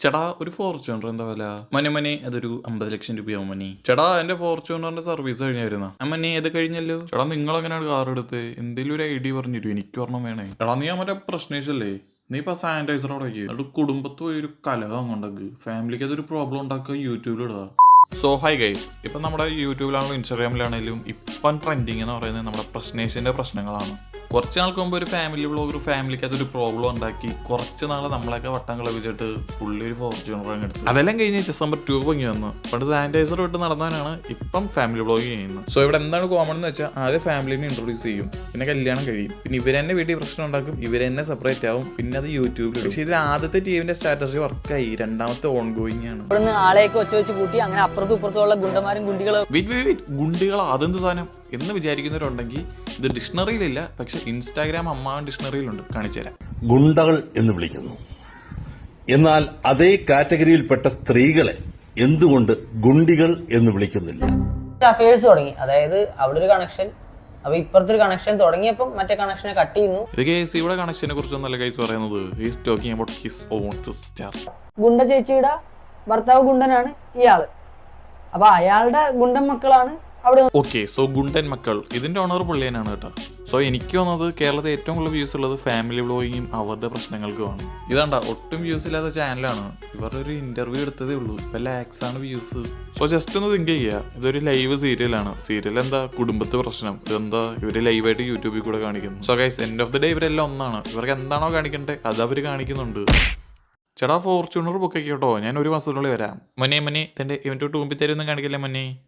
ചേട്ടാ ഒരു ഫോർച്യൂണർ എന്താ വില? മനെ അതൊരു 50 ലക്ഷം രൂപയാവും മനി. ചേട്ടാ എന്റെ ഫോർച്യൂണറിന്റെ സർവീസ് കഴിഞ്ഞായിരുന്ന മനെ അത് കഴിഞ്ഞല്ലോ. ചേട്ടാ നിങ്ങൾ എങ്ങനെയാണ് കാർ എടുത്ത്? എന്തെങ്കിലും ഒരു ഐഡിയ പറഞ്ഞു തരും, എനിക്ക് ഒരെണ്ണം വേണേ. എടാ നീ മറ്റേ പ്രശ്നേഷല്ലേ, നീ ഇപ്പൊ സാനിറ്റൈസർ അടയ്ക്ക്, അത് കുടുംബത്ത് പോയി ഒരു കലഹം കൊണ്ടാക്ക്, ഫാമിലിക്ക് അതൊരു പ്രോബ്ലം ഉണ്ടാക്കുക, യൂട്യൂബിൽ ഇടുക. സോ ഹൈ ഗൈസ്, ഇപ്പം നമ്മുടെ യൂട്യൂബിലാണെങ്കിലും ഇൻസ്റ്റാഗ്രാമിലാണെങ്കിലും ഇപ്പം ട്രെൻഡിങ് എന്ന് പറയുന്നത് നമ്മുടെ പ്രശ്നേഷിൻ്റെ പ്രശ്നങ്ങളാണ്. കുറച്ച് നാൾക്ക് മുമ്പ് ഒരു ഫാമിലി വ്ളോഗ് ഒരു ഫാമിലിക്ക് അതൊരു പ്രോബ്ലം ഉണ്ടാക്കി കുറച്ച് നാൾ നമ്മളൊക്കെ വട്ടം കളവിച്ചിട്ട് പുള്ളി ഒരു ഫോർച്യൂണർ എടുത്തു. അതെല്ലാം കഴിഞ്ഞ് December 2 പൊങ്ങി വന്നു. പണ്ട് സാനിറ്റൈസർ ഇട്ട് നടന്നവനാണ് ഇപ്പം ഫാമിലി വ്ളോഗ് ചെയ്യുന്നത്. സോ ഇവിടെ എന്താണ് കോമൺ എന്ന് വെച്ചാൽ ആദ്യം ഫാമിലിനെ ഇൻട്രൊഡ്യൂസ് ചെയ്യും, പിന്നെ കല്യാണം കഴിയും, പിന്നെ ഇവരെന്നെ വീട്ടിൽ പ്രശ്നം ഉണ്ടാക്കും, ഇവരെന്നെ സെപ്പറേറ്റ് ആവും, പിന്നെ അത് യൂട്യൂബിൽ. പക്ഷേ ഇതിൽ ആദ്യത്തെ ടീമിന്റെ സ്ട്രാറ്റജി വർക്കായി, രണ്ടാമത്തെ ഓൺ ഗോയിങ് ആണ്. ആളെയൊക്കെ വെച്ച് കൂട്ടി അങ്ങനെ അപ്പുറത്തും ഇപ്പുറത്തുള്ള ഗുണ്ടന്മാരും ഗുണ്ടികളും. ഗുണ്ടികളോ അതെന്ത് സാധനം എന്ന് വിചാരിക്കുന്നവരുണ്ടെങ്കിൽ ഇത് ഡിക്ഷണറിയിലില്ല, പക്ഷെ ഇൻസ്റ്റാഗ്രാം അമ്മാവൻ ഡിക്ഷണറിയിലുണ്ട്, കാണിച്ചു തരാം. ഗുണ്ടകൾ എന്ന് വിളിക്കുന്നു. എന്നാൽ അതേ കാറ്റഗറിയിൽപ്പെട്ട സ്ത്രീകളെ എന്തുകൊണ്ട് ഗുണ്ടികൾ എന്ന് വിളിക്കുന്നില്ല? അഫയേഴ്സ് തുടങ്ങി, അതായത് അവിടെ ഒരു കണക്ഷൻ, അപ്പൊ ഇപ്പുറത്തെ ഒരു കണക്ഷൻ തുടങ്ങിയപ്പോൾ മറ്റേ കണക്ഷനെ കട്ട് ചെയ്യുന്നു. ഇത് കേസ് ഇവിടെ കണക്ഷനെ കുറിച്ചൊന്നല്ല കേസ് പറയുന്നത്, he's talking about his own sister. ഗുണ്ട ചേച്ചിയുടെ ഭർത്താവ് ഗുണ്ടനാണ് ഇയാള്, അപ്പൊ അയാളുടെ ഗുണ്ടൻ മക്കളാണ് അവിടെ. ഓക്കെ, സോ ഗുണ്ടൻ മക്കൾ ഇതിന്റെ ഓണർ പുള്ളിയനാണ് കേട്ടോ. സോ എനിക്ക് തോന്നുന്നത് കേരളത്തിൽ ഏറ്റവും കൂടുതൽ വ്യൂസ് ഉള്ളത് ഫാമിലി വ്ളോഗിങ്ങും അവരുടെ പ്രശ്നങ്ങൾക്കുമാണ്. ഇതാണ്ട ഒട്ടും വ്യൂസ് ഇല്ലാത്ത ചാനലാണ്, ഇവരുടെ ഒരു ഇന്റർവ്യൂ എടുത്തതേ ഉള്ളൂ, ഇപ്പൊ ലാക്സ് ആണ് വ്യൂസ്. സോ ജസ്റ്റ് ഒന്ന് തിങ്ക് ചെയ്യുക, ഇതൊരു ലൈവ് സീരിയലാണ്. സീരിയൽ എന്താ, കുടുംബത്തെ പ്രശ്നം, ഇതെന്താ ഇവര് ലൈവായിട്ട് യൂട്യൂബിൽ കൂടെ കാണിക്കുന്നു. So guys, end of the day ഇവരെല്ലാം ഒന്നാണ്, ഇവർക്ക് എന്താണോ കാണിക്കണ്ടേ അത് അവർ കാണിക്കുന്നുണ്ട്. ചേട്ടാ ഫോർച്യൂണർ ബുക്ക് ആക്കി കേട്ടോ, ഞാൻ ഒരു മാസത്തിനുള്ളിൽ വരാം. മനെ തന്റെ ഇവന്റ് ടൂമ്പിത്തരൊന്നും കാണിക്കല്ലേ മനെ.